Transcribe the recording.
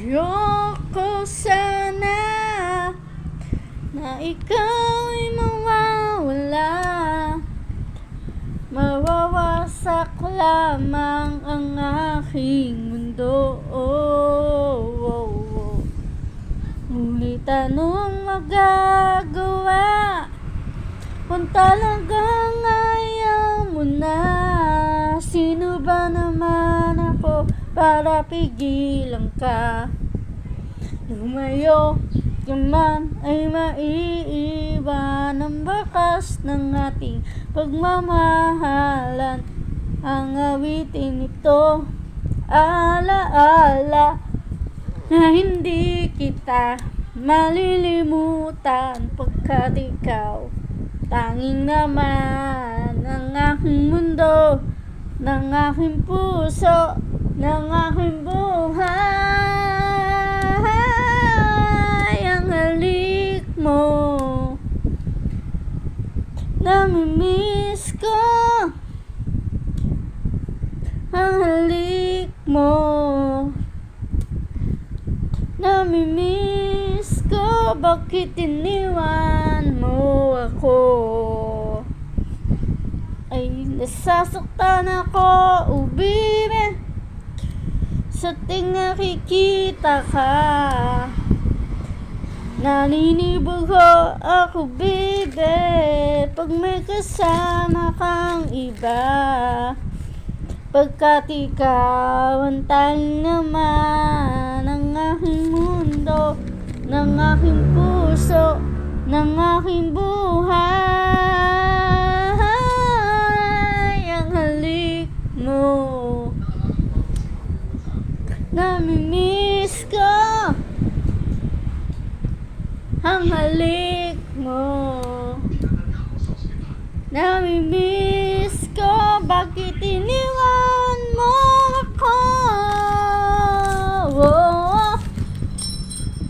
Ayoko sana na ikaw'y mawawala, mawawasak lamang ang aking mundo. Ngunit anong magagawa kung talagang ayaw mo na? Sino ba naman ako para pigilan ka? Lumayo ka man ay maiiwan ang bakas ng ating pagmamahalan. Ang awitin ito, alaala na hindi kita malilimutan, pagkat ikaw tanging naman ang aking mundo, ng aking puso, ng aking buhay. Ang halik mo, namimiss ko. Ang halik mo, namimiss ko. Bakit iniwan mo ako? Ay, nasasaktan ako, oh baby, sa ting nakikita ka. Naninibog ako, baby, pag may kasama kang iba, pagkat ikaw ang tanging naman ng aking mundo, ng aking puso, ng aking buhay. Ang halik mo, namimiss ko. Ang halik mo, namimiss ko. Bakit iniwan